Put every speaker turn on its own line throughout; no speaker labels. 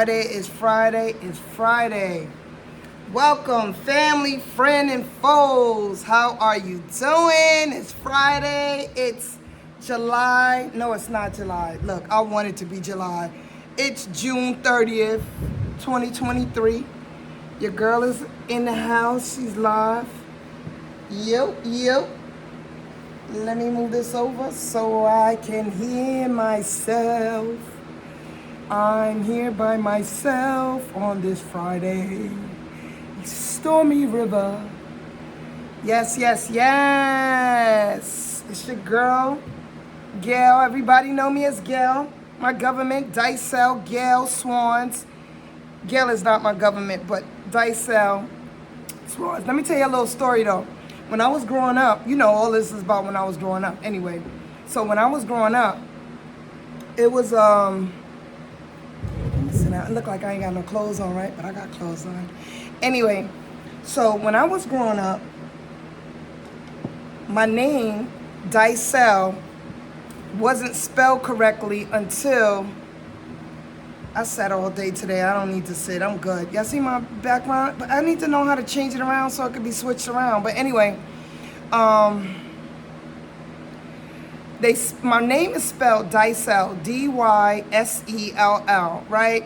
It's Friday. Welcome, family, friend, and foes. How are you doing? It's Friday. It's July. No, it's not July. Look, I want it to be July. It's June 30th, 2023. Your girl is in the house. She's live. Yep. Let me move this over so I can hear myself. I'm here by myself on this Friday. Stormy River. Yes. It's your girl, Gail. Everybody know me as Gail. My government, Eyes-Dysell, Gail Swans. Gail is not my government, but Eyes-Dysell Swans. Let me tell you a little story though. When I was growing up, you know all this is about when I was growing up. Anyway, so when I was growing up, it was it look like I ain't got no clothes on, right? But I got clothes on. Anyway, so when I was growing up, my name, Eyes-Dysell, wasn't spelled correctly until I sat all day today. I don't need to sit. I'm good. Y'all see my background? But I need to know how to change it around so it could be switched around. But anyway, my name is spelled Eyes-Dysell, Dysell, right?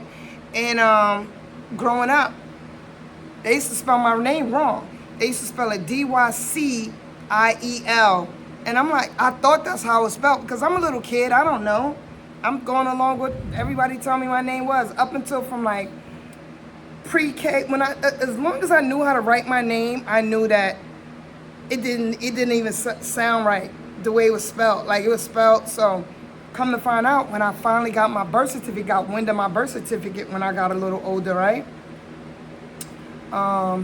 And growing up, they used to spell my name wrong. They used to spell it Dyciel. And I'm like, I thought that's how it was spelled because I'm a little kid. I don't know. I'm going along with everybody telling me my name was up until from like pre-K. As long as I knew how to write my name, I knew that it didn't even sound right the way it was spelled. Like it was spelled. So come to find out, when I finally got my birth certificate, got wind of my birth certificate when I got a little older, right? Yeah,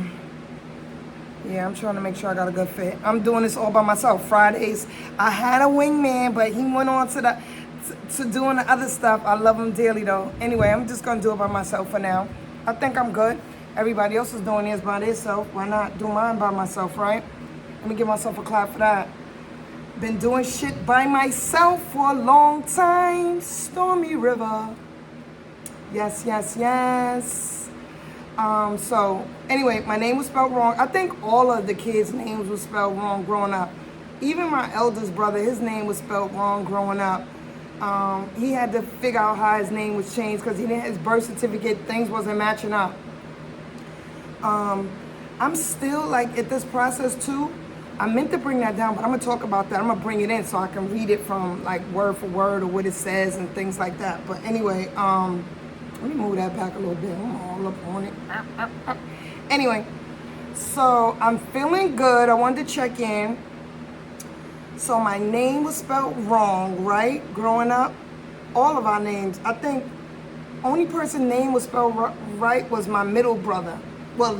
I'm trying to make sure I got a good fit. I'm doing this all by myself. Fridays, I had a wingman, but he went on to doing the other stuff. I love him dearly though. Anyway, I'm just gonna do it by myself for now. I think I'm good. Everybody else is doing theirs by themselves. Why not do mine by myself, right? Let me give myself a clap for that. Been doing shit by myself for a long time. Stormy River. Yes. So anyway, my name was spelled wrong. I think all of the kids' names were spelled wrong growing up. Even my eldest brother, his name was spelled wrong growing up. He had to figure out how his name was changed because he didn't have his birth certificate. Things wasn't matching up. I'm still like at this process too. I meant to bring that down, but I'm gonna talk about that. I'm gonna bring it in so I can read it from like word for word or what it says and things like that. But anyway, let me move that back a little bit. I'm all up on it. Anyway, so I'm feeling good. I wanted to check in. So my name was spelled wrong, right? Growing up, all of our names. I think only person name was spelled right was my middle brother. Well,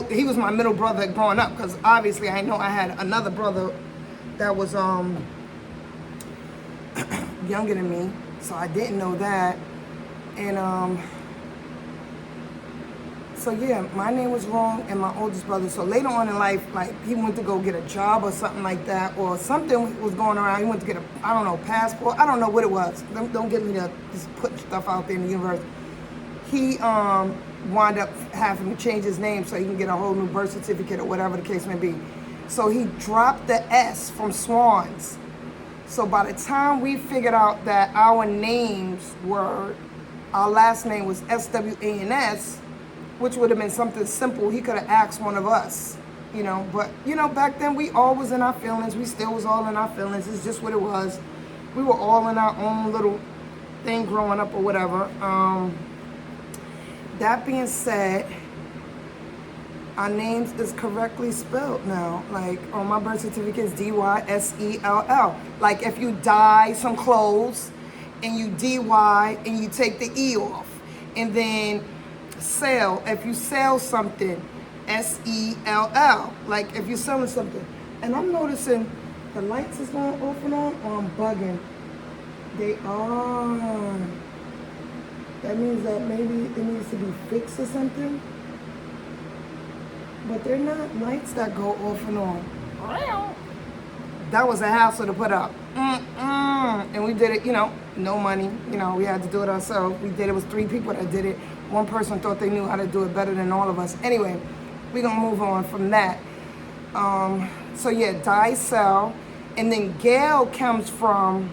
he was my middle brother growing up because obviously I know I had another brother that was younger than me, so I didn't know that. And so yeah, my name was wrong and my oldest brother. So later on in life, like he went to go get a job or something like that, or something was going around. He went to get a passport. I don't know what it was. Don't get me to just put stuff out there in the universe. He wound up having to change his name so he can get a whole new birth certificate or whatever the case may be. So he dropped the S from Swans. So by the time we figured out that our last name was SWANS, which would have been something simple, he could have asked one of us, you know. But, you know, back then we all was in our feelings. We still was all in our feelings. It's just what it was. We were all in our own little thing growing up or whatever. That being said, our names is correctly spelled now. Like on my birth certificate is Dysell. Like if you dye some clothes and you DY and you take the E off. And then sell, if you sell something, SELL. Like if you're selling something. And I'm noticing the lights is going off and on, or I'm bugging. They are. That means that maybe it needs to be fixed or something. But they're not lights that go off and on. That was a hassle to put up. And we did it, you know, no money. You know, we had to do it ourselves. We did it. It was 3 people that did it. One person thought they knew how to do it better than all of us. Anyway, we're going to move on from that. So yeah, Eyes-Dysell. And then Gail comes from,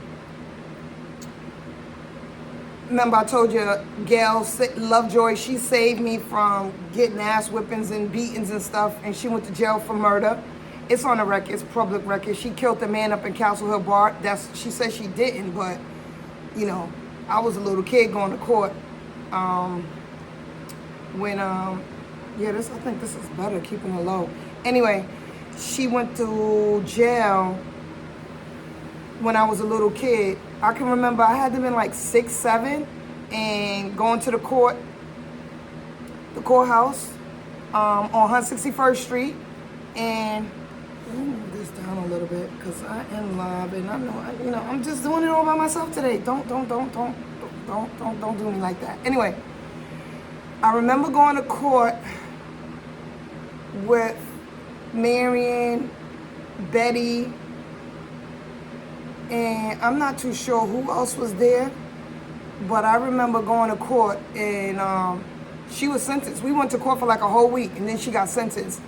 remember I told you, Gail Lovejoy, she saved me from getting ass whippings and beatings and stuff, and she went to jail for murder. It's on the record, it's public record. She killed the man up in Castle Hill Bar. She said she didn't, but, you know, I was a little kid going to court. I think this is better, keeping it low. Anyway, she went to jail when I was a little kid. I can remember I had to been like 6, 7, and going to the courthouse on 161st Street. And let me move this down a little bit because I am live, and I know, I'm just doing it all by myself today. Don't do me like that. Anyway, I remember going to court with Marion, Betty, and I'm not too sure who else was there, but I remember going to court, and she was sentenced. We went to court for like a whole week, and then she got sentenced.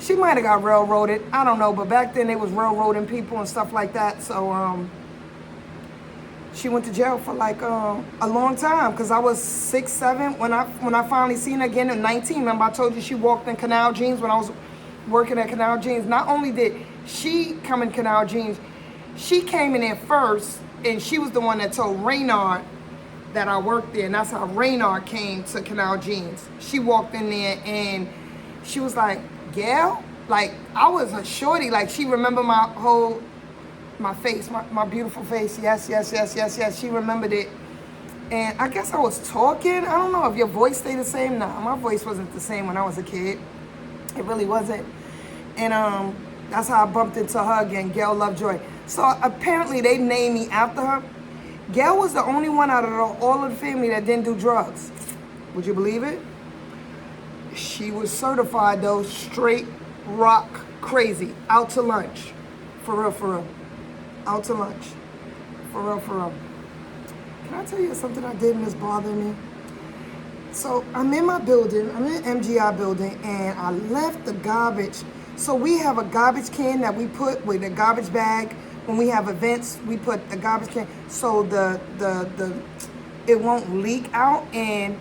She might have got railroaded, I don't know, but back then they was railroading people and stuff like that, so she went to jail for like a long time, because I was 6, 7 when I finally seen her again at 19. Remember I told you she walked in Canal Jeans when I was working at Canal Jeans. Not only did she come in Canal Jeans, she came in there first, and she was the one that told Raynard that I worked there, and that's how Raynard came to Canal Jeans. She walked in there, and she was like, Gail? Like, I was a shorty. Like, she remembered my face, my beautiful face. Yes. She remembered it. And I guess I was talking. I don't know if your voice stayed the same. Nah, my voice wasn't the same when I was a kid. It really wasn't. And that's how I bumped into her again, Gail Lovejoy. So apparently they named me after her. Gail was the only one out of all of the family that didn't do drugs. Would you believe it? She was certified though, straight rock crazy. Out to lunch. For real. Out to lunch. For real. Can I tell you something I did and it's bothering me? So I'm in my building, I'm in an MGI building, and I left the garbage. So we have a garbage can that we put with a garbage bag. When we have events, we put the garbage can so it won't leak out and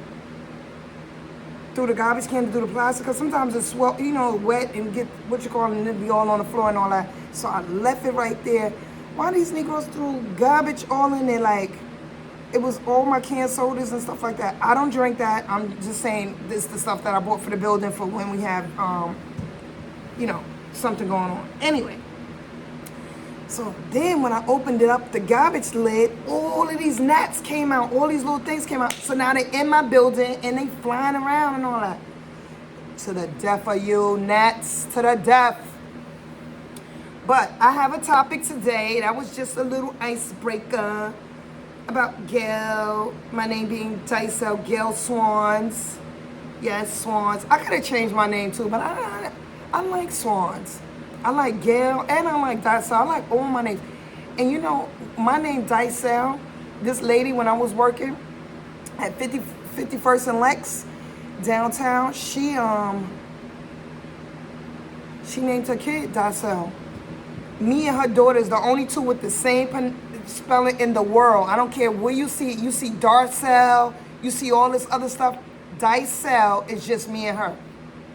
through the garbage can to do the plastic. Because sometimes it's wet and get and it'll be all on the floor and all that. So I left it right there. Why these Negroes threw garbage all in there? Like, it was all my canned sodas and stuff like that. I don't drink that. I'm just saying this is the stuff that I bought for the building for when we have, something going on. Anyway, so then when I opened it up, the garbage lid, all of these gnats came out. All these little things came out. So now they're in my building and they flying around and all that. To the death of you, gnats, to the death. But I have a topic today. That was just a little icebreaker about Gail. My name being Eyes-Dysell, Gail Swans. Yes, Swans. I could have changed my name too, but I like Swans. I like Gail and I like Eyes-Dysell. I like all my names. And my name Eyes-Dysell, this lady when I was working at 51st and Lex downtown, she named her kid Eyes-Dysell. Me and her daughter is the only two with the same spelling in the world. I don't care where you see it. You see Darcell, you see all this other stuff. Eyes-Dysell is just me and her.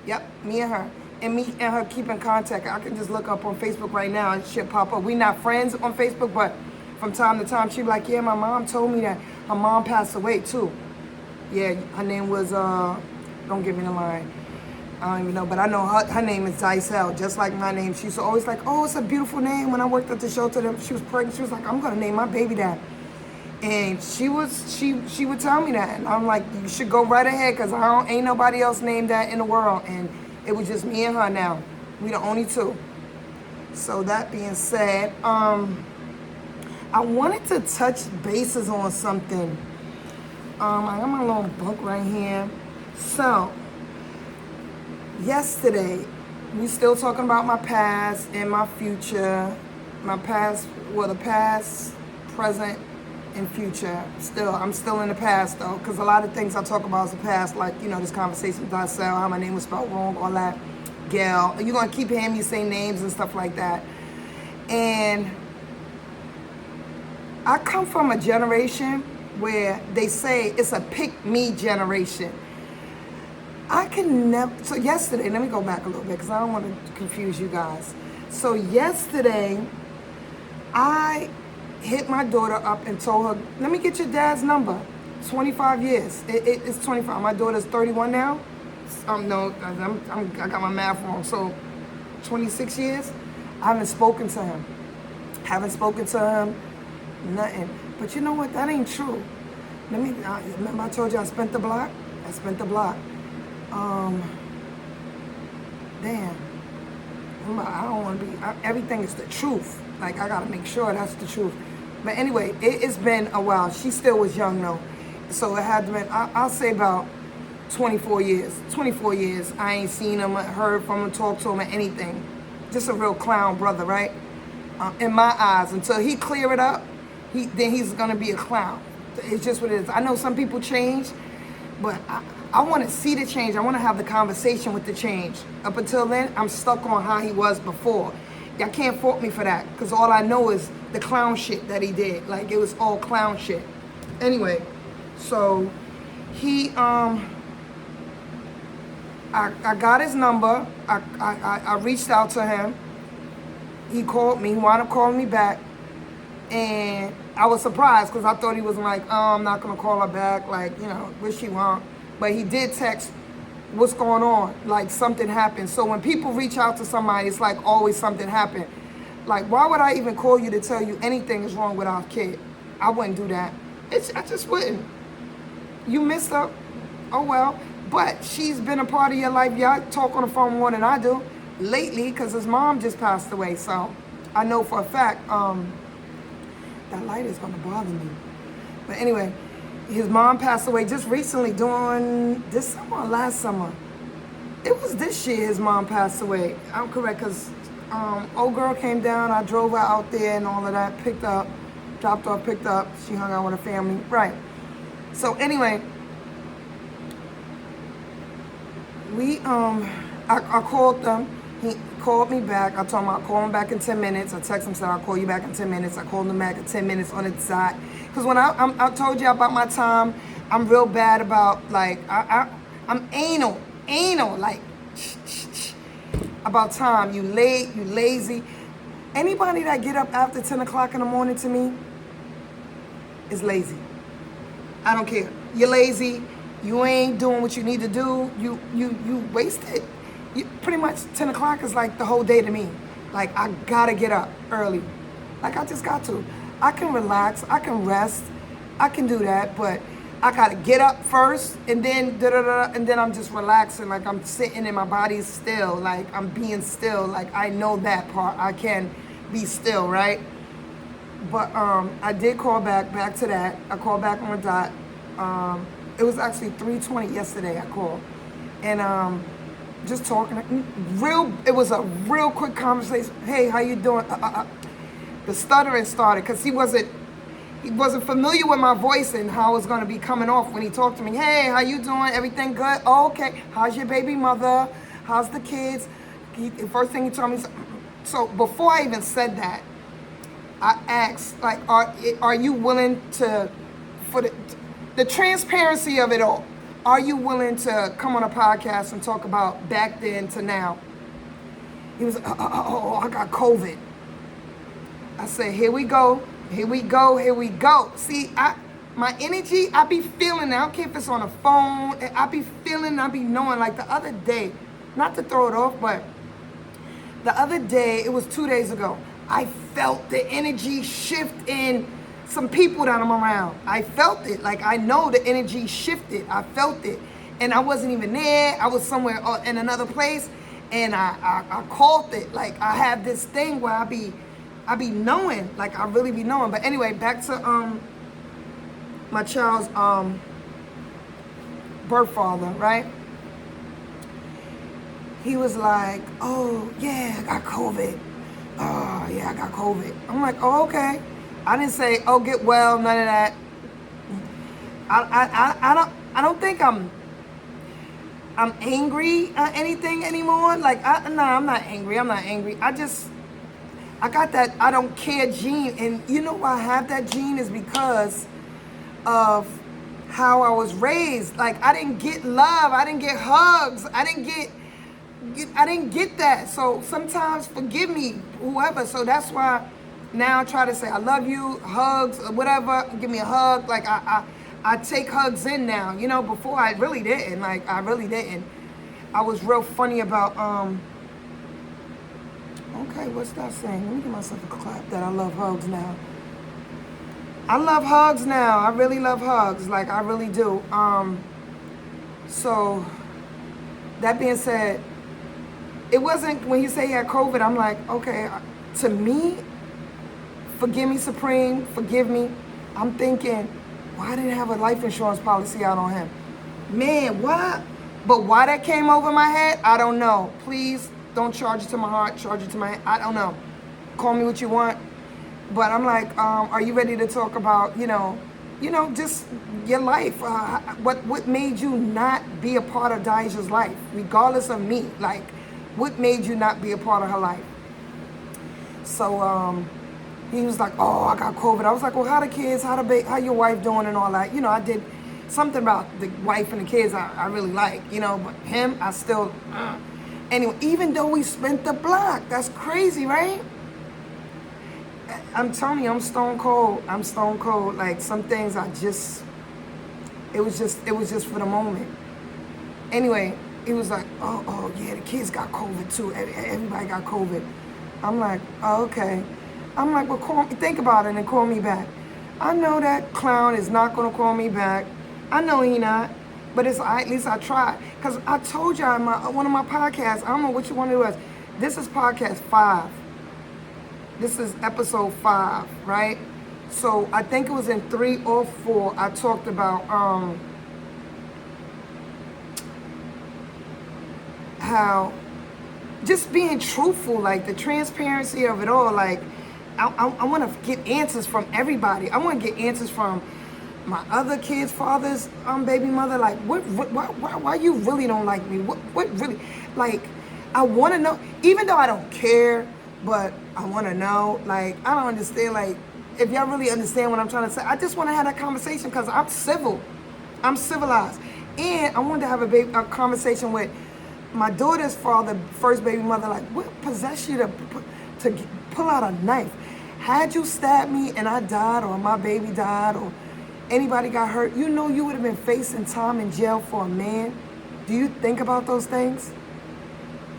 Yep, me and her. And me and her keep in contact. I can just look up on Facebook right now and shit pop up. We not friends on Facebook, but from time to time she be like, yeah, my mom told me that her mom passed away too. Yeah, her name was, don't give me the line. I don't even know, but I know her name is Eyes-Dysell, just like my name. She used to always like, oh, it's a beautiful name. When I worked at the shelter, she was pregnant. She was like, I'm gonna name my baby that. And she would tell me that, and I'm like, you should go right ahead, cause ain't nobody else named that in the world. And it was just me and her now. We the only two. So that being said, I wanted to touch bases on something. I got my little book right here. So yesterday, we still talking about my past and my future. My past, the past, present, in future. I'm still in the past though, because a lot of things I talk about is the past, like, this conversation with Eyes-Dysell, how my name was spelled wrong, all that. Gail, you're going to keep hearing me say names and stuff like that. And I come from a generation where they say it's a pick me generation. I can never, so yesterday, let me go back a little bit because I don't want to confuse you guys. So yesterday, I hit my daughter up and told her, let me get your dad's number. 25 years. It's 25. My daughter's 31 now. No, I got my math wrong. So 26 years, I haven't spoken to him. Nothing. But you know what? That ain't true. Remember I told you I spent the block? Damn. I don't want to be, everything is the truth. Like, I got to make sure that's the truth. But anyway, it's been a while. She still was young though. So it had to been, I'll say about 24 years. 24 years. I ain't seen him, heard from him, talked to him or anything. Just a real clown brother, right? In my eyes, until he clear it up, then he's going to be a clown. It's just what it is. I know some people change, but I want to see the change. I want to have the conversation with the change. Up until then, I'm stuck on how he was before. Y'all can't fault me for that, because all I know is the clown shit that he did. Like, it was all clown shit. Anyway, so he, I got his number. I reached out to him. He called me. He wound up calling me back. And I was surprised because I thought he was like, I'm not going to call her back. Like, what she want? But he did text, what's going on? Like, something happened. So when people reach out to somebody, it's like always something happened. Like, why would I even call you to tell you anything is wrong with our kid? I wouldn't do that. I just wouldn't. You missed her. Oh, well. But she's been a part of your life. Y'all talk on the phone more than I do lately because his mom just passed away. So I know for a fact that light is going to bother me. But anyway, his mom passed away just recently during this summer or last summer. It was this year his mom passed away. I'm correct because old girl came down. I drove her out there and all of that. Dropped off, picked up. She hung out with her family. Right. So anyway, I called them. He called me back. I told him I'll call him back in 10 minutes. I texted him, said I'll call you back in 10 minutes. I called him back in 10 minutes on the dot. Because when I told you about my time, I'm real bad about, like, I'm anal, like, about time. You late, you lazy. Anybody that get up after 10 o'clock in the morning to me is lazy. I don't care. You're lazy. You ain't doing what you need to do. You wasted. Pretty much 10 o'clock is like the whole day to me. Like, I gotta get up early. Like, I just got to. I can relax, I can rest, I can do that, but I gotta get up first and then and then I'm just relaxing, like I'm sitting and my body's still, like I'm being still, like I know that part, I can be still, right? But I did call back to that. I called back on the dot. It was actually 3:20 yesterday I called. And just talking, it was a real quick conversation. Hey, how you doing? The stuttering started because he wasn't familiar with my voice and how it was going to be coming off when he talked to me. Hey, how you doing? Everything good? Oh, okay. How's your baby mother? How's the kids? The first thing he told me, so before I even said that, I asked, like, are you willing to, for the transparency of it all, are you willing to come on a podcast and talk about back then to now? He was, I got COVID. I said, here we go. See, my energy, I be feeling it. I don't care if it's on a phone. I be feeling, I be knowing. Like the other day, not to throw it off, but the other day, it was 2 days ago, I felt the energy shift in some people that I'm around. I felt it. Like, I know the energy shifted. I felt it. And I wasn't even there. I was somewhere in another place. And I called it. Like, I have this thing where I be knowing. Like, I really be knowing. But anyway, back to my child's birth father, right? He was like, oh, yeah, I got COVID. Oh, yeah, I got COVID. I'm like, oh, okay. I didn't say, oh, get well, none of that. I don't think I'm angry at anything anymore. Like, no, I'm not angry. I'm not angry. I got that I don't care gene. And you know why I have that gene is because of how I was raised. Like, I didn't get love. I didn't get hugs. I didn't get that. So sometimes forgive me, whoever. So that's why now I try to say I love you, hugs, or whatever. Give me a hug. Like, I take hugs in now. You know, before I really didn't. Like, I really didn't. I was real funny about, okay, what's that saying? Let me give myself a clap that I love hugs now. I love hugs now. I really love hugs. Like, I really do. So, that being said, it wasn't, when you say he had COVID, I'm like, okay, to me, forgive me, Supreme, forgive me. I'm thinking, why didn't I have a life insurance policy out on him? Man, why? But why that came over my head, I don't know. Please don't charge it to my heart, charge it to my head. I don't know. Call me what you want. But I'm like, are you ready to talk about, just your life? What made you not be a part of Daisha's life, regardless of me? Like, what made you not be a part of her life? So he was like, oh, I got COVID. I was like, well, how the kids, how your wife doing and all that? I did something about the wife and the kids I really like, but him, I still, anyway, even though we spent the block, that's crazy, right? I'm telling you, I'm stone cold. I'm stone cold. Like, some things it was just for the moment. Anyway, he was like, oh yeah, the kids got COVID too. Everybody got COVID. I'm like, oh, okay. I'm like, well, think about it and call me back. I know that clown is not going to call me back. I know he not. But at least I tried. Because I told y'all in one of my podcasts, I don't know which one it was. This is podcast 5. This is episode 5, right? So I think it was in 3 or 4, I talked about how just being truthful, like the transparency of it all. Like, I want to get answers from everybody. I want to get answers from my other kids' fathers, baby mother. Like, why you really don't like me? What really, like, I want to know, even though I don't care, but I want to know. Like, I don't understand, like, if y'all really understand what I'm trying to say. I just want to have that conversation because I'm civil. I'm civilized. And I wanted to have a conversation with my daughter's father, first baby mother. Like, what possessed you to pull out a knife? Had you stabbed me and I died, or my baby died, or anybody got hurt, you would have been facing time in jail for a man. Do you think about those things?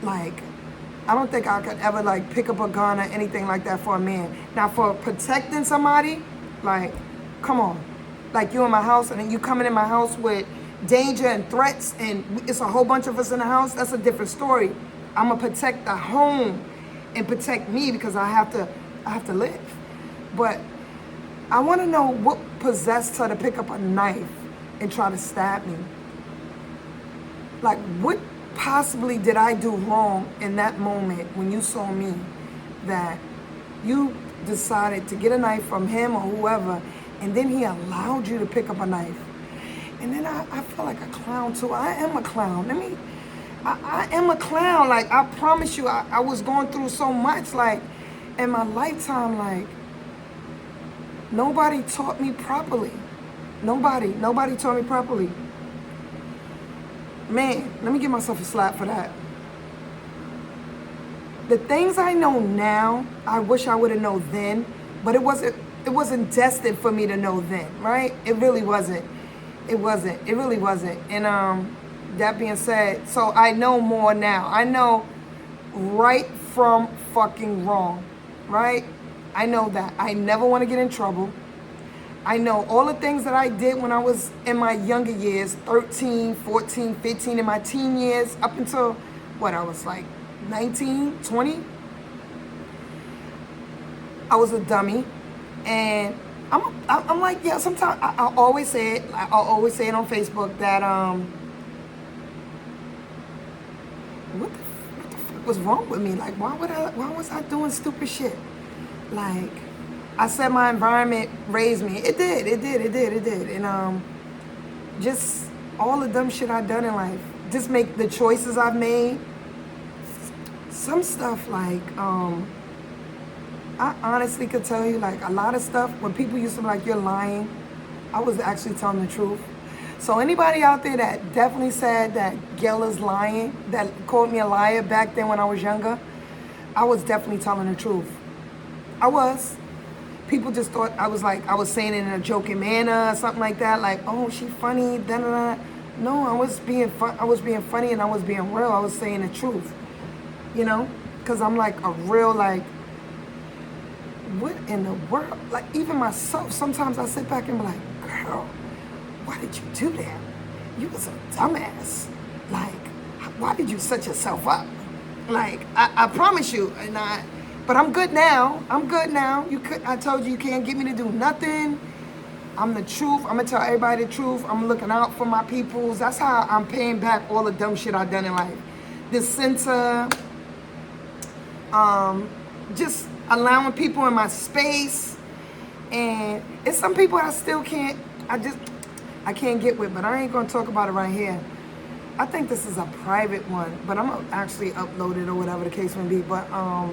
Like, I don't think I could ever, like, pick up a gun or anything like that for a man. Now, for protecting somebody, like, come on. Like, you in my house and then you coming in my house with danger and threats and it's a whole bunch of us in the house, that's a different story. I'm going to protect the home and protect me because I have to live. But I want to know what possessed her to pick up a knife and try to stab me. Like, what possibly did I do wrong in that moment when you saw me that you decided to get a knife from him or whoever, and then he allowed you to pick up a knife? And then I feel like a clown too. I am a clown. I am a clown. Like, I promise you, I was going through so much, like, in my lifetime. Like, nobody taught me properly. Nobody taught me properly. Man, let me give myself a slap for that. The things I know now, I wish I would have known then, but it wasn't destined for me to know then, right? It really wasn't. It really wasn't. And that being said, so I know more now. I know right from fucking wrong, right? I know that. I never want to get in trouble. I know all the things that I did when I was in my younger years, 13, 14, 15, in my teen years, up until, what, I was like 19, 20. I was a dummy. And I'm like, yeah, sometimes I'll always say it. I'll always say it on Facebook that, what the fuck was wrong with me? Like, why was I doing stupid shit? Like, I said my environment raised me. It did. And just all the dumb shit I've done in life. Just make the choices I've made. Some stuff like, I honestly could tell you like a lot of stuff when people used to be like, you're lying, I was actually telling the truth. So anybody out there that definitely said that Gail is lying, that called me a liar back then when I was younger, I was definitely telling the truth. I was. People just thought I was saying it in a joking manner or something like that, like, oh, she funny, da da da. No, I was being funny and I was being real. I was saying the truth, you know, because I'm like a real like, what in the world? Like even myself, sometimes I sit back and be like, girl, why did you do that? You was a dumbass. Like, why did you set yourself up? Like, I promise you, but I'm good now. I told you can't get me to do nothing. I'm the truth. I'm gonna tell everybody the truth. I'm looking out for my peoples. That's how I'm paying back all the dumb shit I've done in life. This center, just allowing people in my space. And it's some people I still can't, I can't get with, but I ain't gonna talk about it right here. I think this is a private one, but I'm gonna actually upload it or whatever the case may be. But I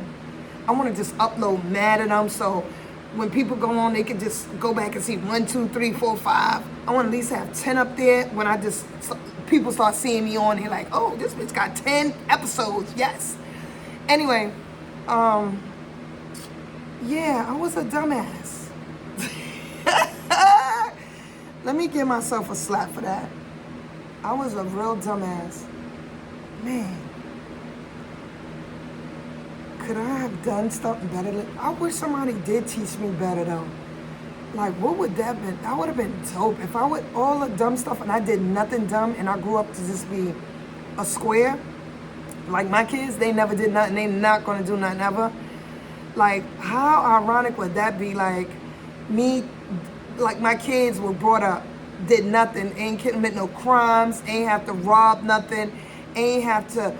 wanna just upload mad at them so when people go on, they can just go back and see 1, 2, 3, 4, 5. I want to at least have 10 up there. When people start seeing me on, they're like, oh, this bitch got 10 episodes. Yes. Anyway, yeah, I was a dumbass. Let me give myself a slap for that. I was a real dumbass. Man. Could I have done something better? I wish somebody did teach me better though. Like, what would that have been? That would have been dope. If I would, all the dumb stuff and I did nothing dumb and I grew up to just be a square. Like my kids, they never did nothing. They not gonna do nothing ever. Like, how ironic would that be? Like, me, like my kids were brought up, did nothing, ain't commit no crimes, ain't have to rob nothing, ain't have to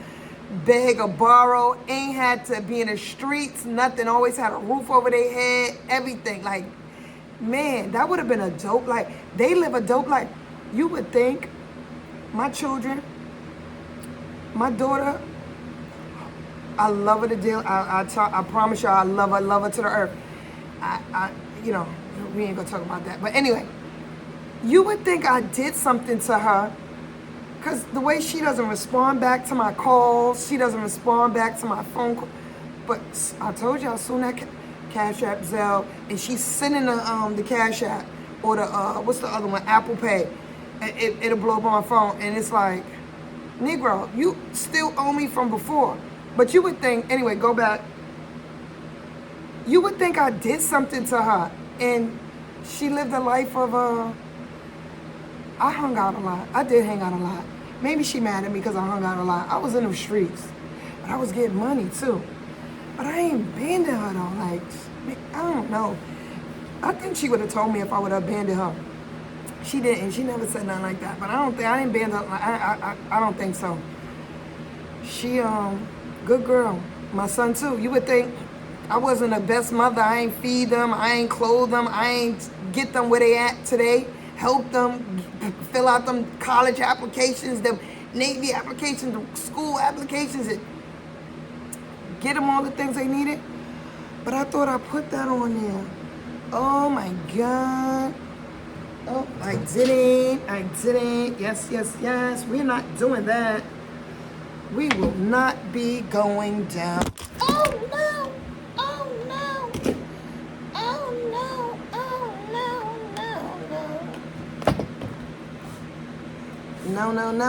beg or borrow, ain't had to be in the streets, nothing, always had a roof over their head, everything. Like, man, that would have been a dope life. They live a dope life. You would think my children, my daughter, I love her to deal. I promise you, I love her to the earth. You know, we ain't gonna talk about that. But anyway, you would think I did something to her. Because the way she doesn't respond back to my calls, she doesn't respond back to my phone call. But I told you, as soon as that Cash App, Zelle, and she's sending the Cash App or the, what's the other one, Apple Pay, it'll blow up on my phone. And it's like, Negro, you still owe me from before. But you would think, anyway, go back. You would think I did something to her. And she lived a life of, I hung out a lot. I did hang out a lot. Maybe she mad at me because I hung out a lot. I was in the streets, but I was getting money too. But I ain't abandoned her though. Like, I don't know. I think she would have told me if I would have abandoned her. She didn't. She never said nothing like that. But I didn't abandon her. I don't think so. She, good girl. My son too. You would think I wasn't the best mother. I ain't feed them. I ain't clothe them. I ain't get them where they at today. Help them fill out them college applications, them Navy applications, the school applications, and get them all the things they needed. But I thought I put that on there. Oh my God. Oh, I didn't. Yes. We're not doing that. We will not be going down. Oh no. No.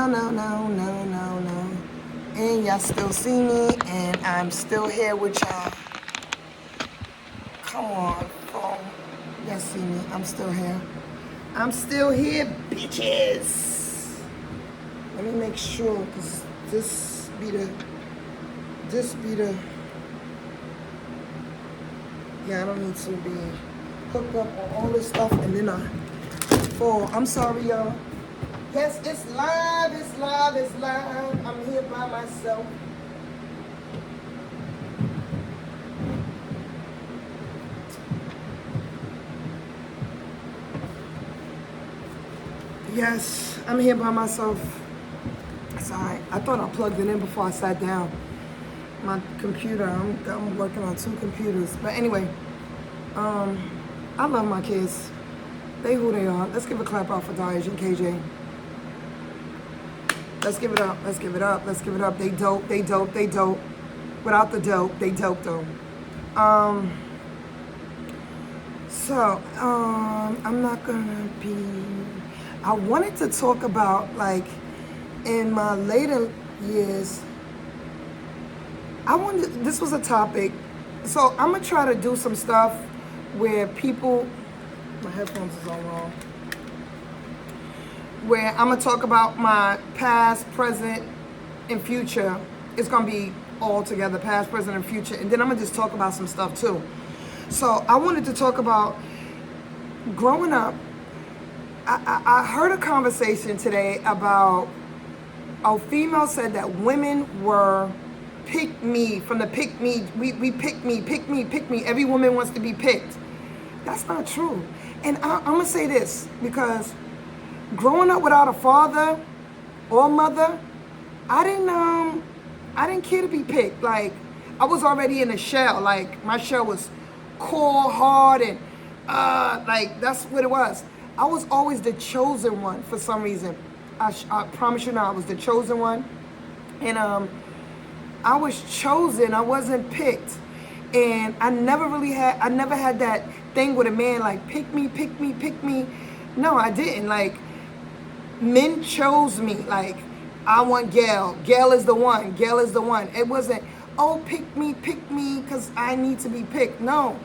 And y'all still see me, and I'm still here with y'all. Come on, phone. Y'all see me, I'm still here. I'm still here, bitches. Let me make sure, because this be the, yeah, I don't need to be hooked up on all this stuff, and then I fall. I'm sorry, y'all. Yes, it's live. I'm here by myself. Yes, I'm here by myself. Sorry, I thought I plugged it in before I sat down. My computer, I'm working on 2 computers. But anyway, I love my kids. They who they are. Let's give a clap out for Dodge and KJ. Let's give it up. Let's give it up. Let's give it up. They dope. They dope. They dope. Without the dope, they dope though. I'm not gonna be. I wanted to talk about, like, in my later years. This was a topic. So I'm gonna try to do some stuff where people. My headphones is all wrong. Where I'm gonna talk about my past, present, and future. It's gonna be all together, past, present, and future. And then I'm gonna just talk about some stuff too. So I wanted to talk about growing up. I heard a conversation today about a female said that women were pick me, from the pick me. We pick me, pick me, pick me. Every woman wants to be picked. That's not true. And I'm gonna say this because growing up without a father or mother, I didn't care to be picked. Like, I was already in a shell. Like, my shell was core, hard, and like, that's what it was. I was always the chosen one for some reason. I promise you now, I was the chosen one. And I was chosen, I wasn't picked. And I never had that thing with a man, like, pick me, pick me, pick me. No, I didn't. Like, men chose me. Like, I want Gail. Gail is the one. Gail is the one. It wasn't, oh, pick me, because I need to be picked. No.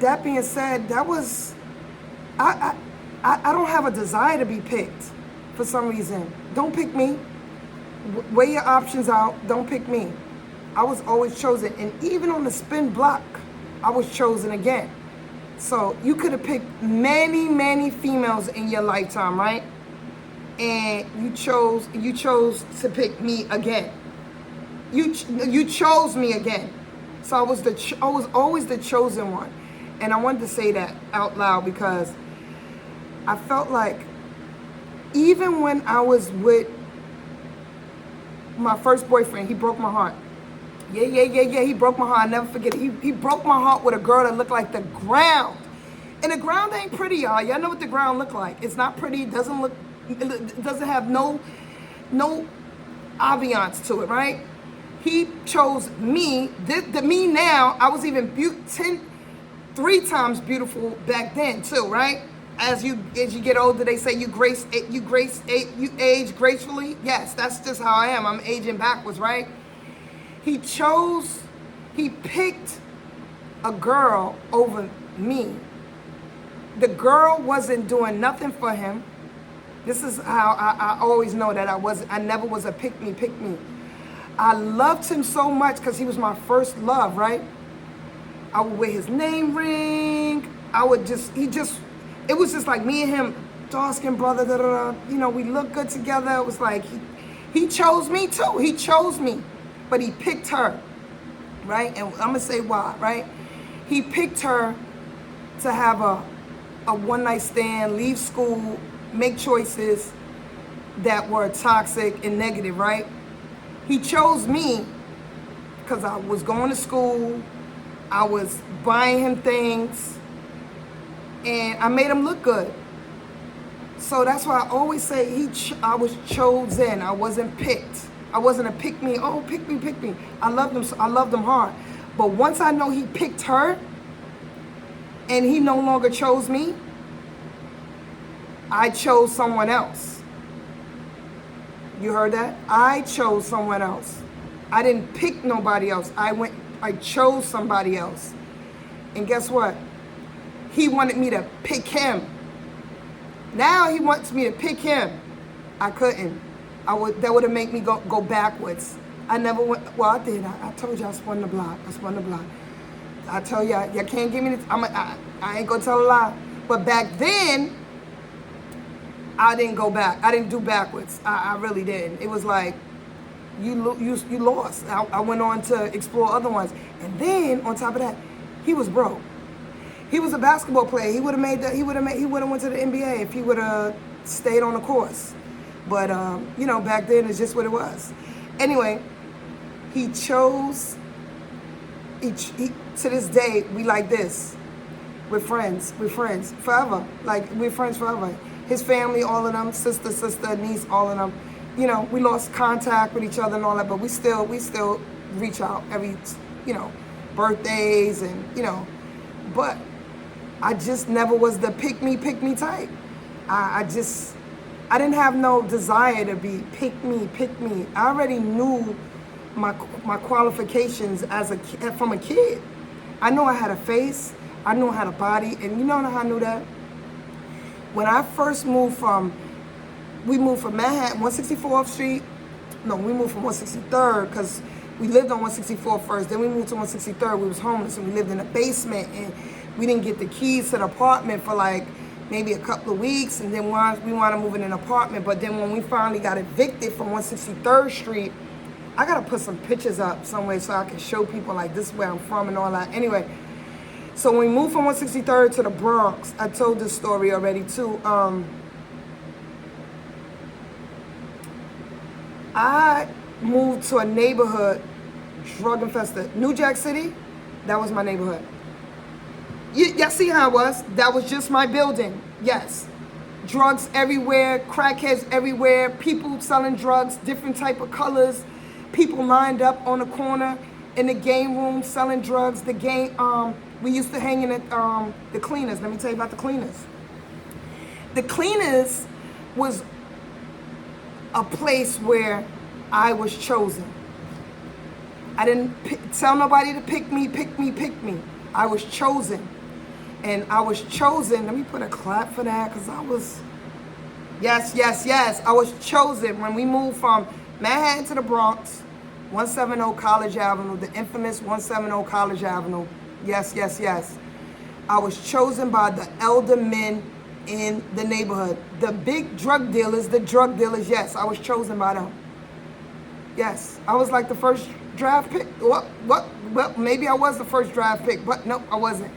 That being said, that was, I don't have a desire to be picked for some reason. Don't pick me. Weigh your options out. Don't pick me. I was always chosen. And even on the spin block, I was chosen again. So you could have picked many, many females in your lifetime, right? And you chose to pick me again. You chose me again. So I was always the chosen one. And I wanted to say that out loud because I felt like even when I was with my first boyfriend, he broke my heart. Yeah, he broke my heart. I never forget it. He broke my heart with a girl that looked like the ground. And the ground ain't pretty, y'all. Y'all know what the ground look like. It's not pretty. It doesn't have no ambiance to it, right? He chose me. The me now, I was even 3 times beautiful back then too, right? As you get older, they say you age gracefully. Yes, that's just how I am. I'm aging backwards, right? He picked a girl over me. The girl wasn't doing nothing for him. This is how I always know that I never was a pick me. I loved him so much because he was my first love, right? I would wear his name ring. It was just like me and him, dark-skinned brother, you know, we looked good together. It was like, he chose me too. He chose me, but he picked her, right? And I'm gonna say why, right? He picked her to have a one-night stand, leave school, make choices that were toxic and negative, right? He chose me because I was going to school, I was buying him things, and I made him look good. So that's why I always say I was chosen. I wasn't picked. I wasn't a pick me. Oh, pick me. I loved him. I loved him hard. But once I know he picked her, and he no longer chose me, I chose someone else. You heard that? I chose someone else. I didn't pick nobody else. I chose somebody else. And guess what? He wanted me to pick him. Now he wants me to pick him. I couldn't. That would have made me go backwards. I never went. Well, I did. I told you I spun the block. I tell y'all can't give me this. I ain't gonna tell a lie. But back then, I didn't go back. I didn't do backwards. I really didn't. It was like, you lost. I went on to explore other ones. And then, on top of that, he was broke. He was a basketball player. He would have made that. He would have went to the NBA if he would have stayed on the course. But you know, back then it's just what it was. Anyway, he chose. He to this day we like this. We're friends. We're friends forever. Like we're friends forever. His family, all of them, sister, niece, all of them. You know, we lost contact with each other and all that, but we still reach out every, you know, birthdays and, you know, but I just never was the pick me type. I didn't have no desire to be pick me. I already knew my qualifications from a kid. I know I had a face, I knew I had a body, and you know how I knew that? When I first moved we moved from Manhattan, 164th Street. No, we moved from 163rd because we lived on 164th first. Then we moved to 163rd. We was homeless and we lived in a basement and we didn't get the keys to the apartment for like maybe a couple of weeks. And then we wanted to move in an apartment. But then when we finally got evicted from 163rd Street, I got to put some pictures up somewhere so I can show people like this is where I'm from and all that. Anyway, so when we moved from 163rd to the Bronx, I told this story already too. I moved to a neighborhood, drug infested. New Jack City, that was my neighborhood. Y'all see how it was? That was just my building, yes. Drugs everywhere, crackheads everywhere, people selling drugs, different type of colors, people lined up on the corner in the game room selling drugs. The game, we used to hang in the cleaners. Let me tell you about the cleaners. The cleaners was a place where I was chosen. I didn't tell nobody to pick me. I was chosen. And I was chosen. Let me put a clap for that because I was, yes. I was chosen when we moved from Manhattan to the Bronx, 170 College Avenue, the infamous 170 College Avenue. Yes. I was chosen by the elder men in the neighborhood. The big drug dealers, yes, I was chosen by them. Yes, I was like the first draft pick. Well, maybe I was the first draft pick, but no, I wasn't.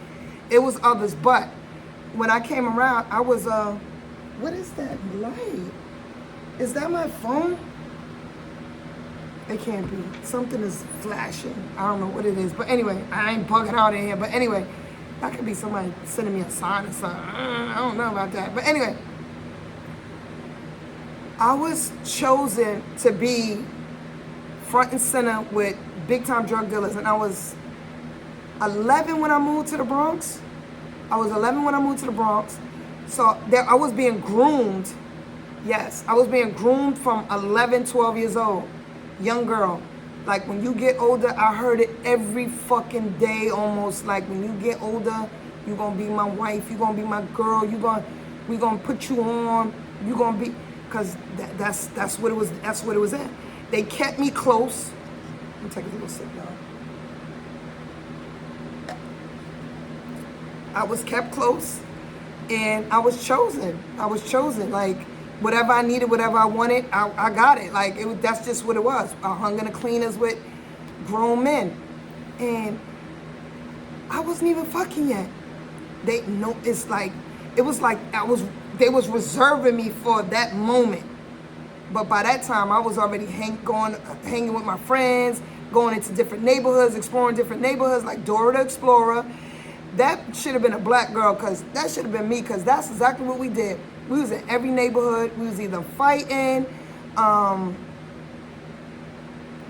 It was others, but when I came around, I was, what is that light? Is that my phone? It can't be. Something is flashing. I don't know what it is, but anyway, I ain't bugging out in here, but anyway, that could be somebody sending me a sign or something. I don't know about that. But anyway, I was chosen to be front and center with big time drug dealers. And I was 11 when I moved to the Bronx. So I was being groomed. Yes, I was being groomed from 11, 12 years old. Young girl. Like when you get older, I heard it every fucking day almost. Like when you get older, you're gonna be my wife, you're gonna be my girl, we gonna put you on, you're gonna be, cause that's what it was at. They kept me close. Let me take a little sip, y'all. I was kept close and I was chosen. Like whatever I needed, whatever I wanted, I got it. Like that's just what it was. I hung in the cleaners with grown men, and I wasn't even fucking yet. They was reserving me for that moment. But by that time, I was already hanging with my friends, going into different neighborhoods, exploring different neighborhoods like Dora the Explorer. That should have been a black girl, because that should have been me, because that's exactly what we did. We was in every neighborhood. We was either fighting,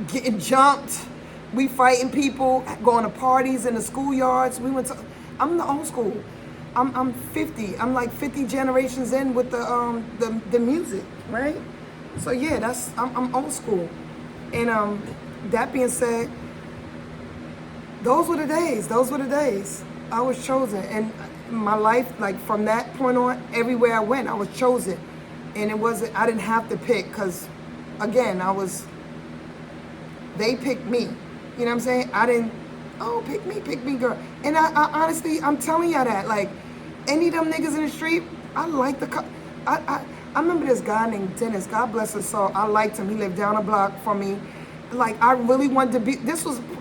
getting jumped. We fighting people, going to parties in the schoolyards. I'm the old school. I'm 50. I'm like 50 generations in with the music, right? So yeah, I'm old school. And that being said, those were the days. I was chosen, and my life, like from that point on, everywhere I went, I was chosen. And I didn't have to pick, because again, they picked me. You know what I'm saying? I didn't, pick me, girl. And I honestly, I'm telling y'all that, like, any of them niggas in the street, I like I remember this guy named Dennis, God bless his soul. I liked him. He lived down a block from me. Like, I really wanted to be,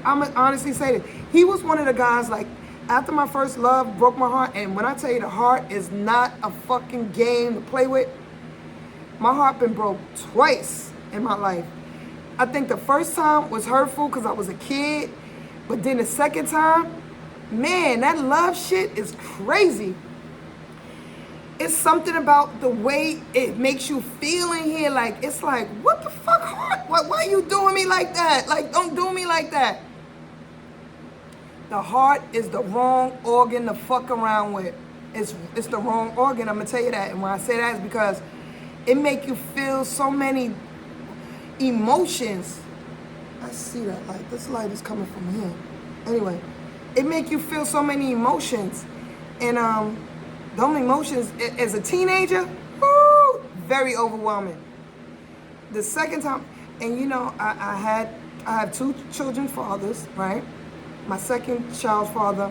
I'm gonna honestly say this. He was one of the guys, like, After my first love broke my heart, and when I tell you the heart is not a fucking game to play with, my heart been broke twice in my life. I think the first time was hurtful because I was a kid, but then the second time, man, that love shit is crazy. It's something about the way it makes you feel in here. Like, it's like, what the fuck, heart? Why you doing me like that? Like, don't do me like that. The heart is the wrong organ to fuck around with. It's the wrong organ, I'm gonna tell you that. And when I say that, it's because it make you feel so many emotions. I see that light. This light is coming from here. Anyway, it make you feel so many emotions. And those emotions, as a teenager, woo, very overwhelming. The second time, and you know, I have two children's fathers, right? My second child's father,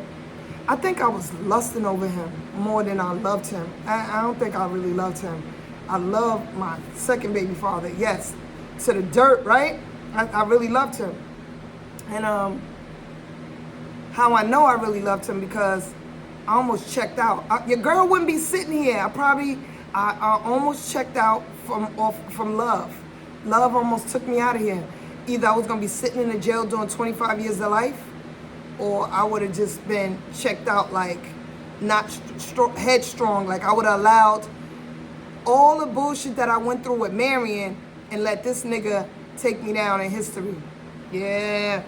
I think I was lusting over him more than I loved him. I don't think I really loved him. I loved my second baby father, yes, to the dirt, right? I really loved him. And how I know I really loved him, because I almost checked out. Your girl wouldn't be sitting here. I almost checked out from love. Love almost took me out of here. Either I was gonna be sitting in the jail doing 25 years of life, or I would have just been checked out, like not headstrong. Like I would have allowed all the bullshit that I went through with Marion and let this nigga take me down in history. Yeah,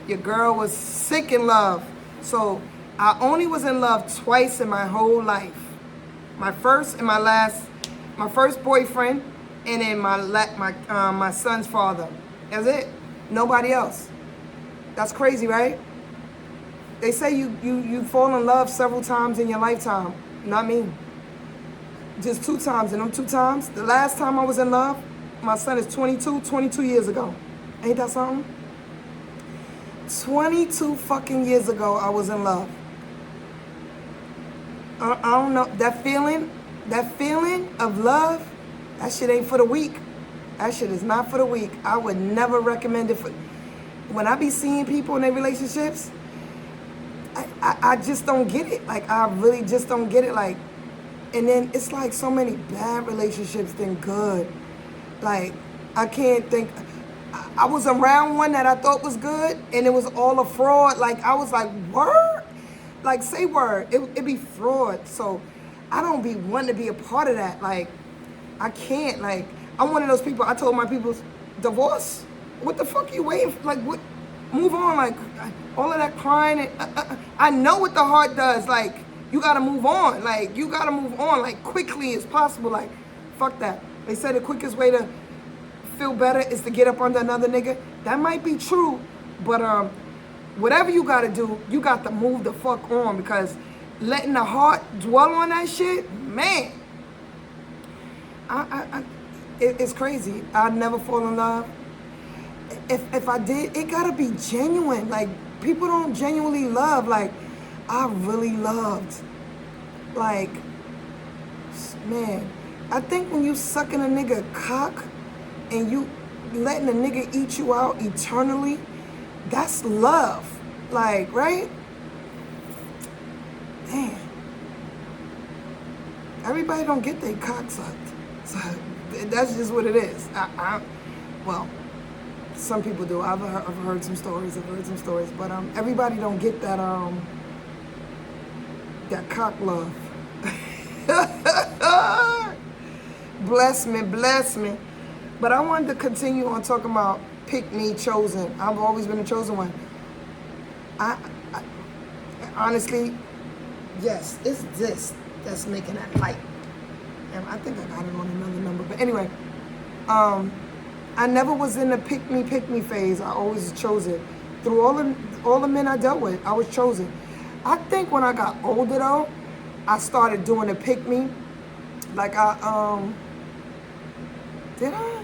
your girl was sick in love. So I only was in love twice in my whole life. My first and my last, my first boyfriend, and then my son's father. That's it. Nobody else. That's crazy, right? They say you fall in love several times in your lifetime. Not me. Just 2 times. And them 2 times, the last time I was in love, my son is 22 years ago. Ain't that something? 22 fucking years ago, I was in love. I don't know, that feeling of love, that shit ain't for the weak. That shit is not for the weak. I would never recommend it for, when I be seeing people in their relationships, I just don't get it. Like, I really just don't get it. Like, and then it's like so many bad relationships than good. Like, I can't think. I was around one that I thought was good, and it was all a fraud. Like, I was like, word? Like, say word. It be fraud. So I don't be wanting to be a part of that. Like, I can't. Like, I'm one of those people. I told my people, divorce? What the fuck are you waiting for? Like, what? Move on. Like, all of that crying. And, I know what the heart does. Like, you got to move on. Like, you got to move on, like, quickly as possible. Like, fuck that. They say the quickest way to feel better is to get up under another nigga. That might be true, but whatever you got to do, you got to move the fuck on, because letting the heart dwell on that shit, man, it's crazy. I'd never fall in love. If I did, it got to be genuine. Like, people don't genuinely love. Like, I really loved. Like, man, I think when you sucking a nigga cock and you letting a nigga eat you out eternally, that's love. Like, right? Damn. Everybody don't get their cock sucked. So that's just what it is. Well, some people do. I've heard some stories. But everybody don't get that that cock love. Bless me. But I wanted to continue on talking about pick me, chosen. I've always been a chosen one. I honestly, yes, it's this that's making that light. And I think I got it on another number. But anyway, I never was in the pick me phase. I always chose it. Through all the men I dealt with, I was chosen. I think when I got older though, I started doing the pick me. Like did I?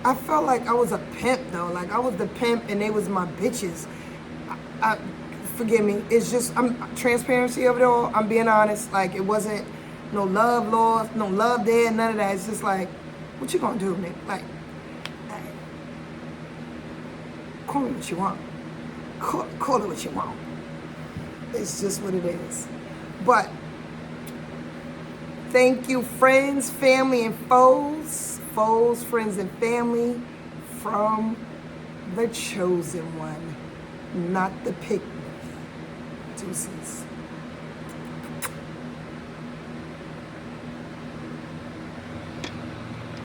I felt like I was a pimp though. Like I was the pimp and they was my bitches. Forgive me. It's just transparency of it all. I'm being honest. Like it wasn't no love lost, no love there, none of that. It's just like, what you gonna do, nigga? Like, call me what you want. call it what you want. It's just what it is. But thank you, friends, family, and foes. Foes, friends, and family from the chosen one, not the pick. Deuces.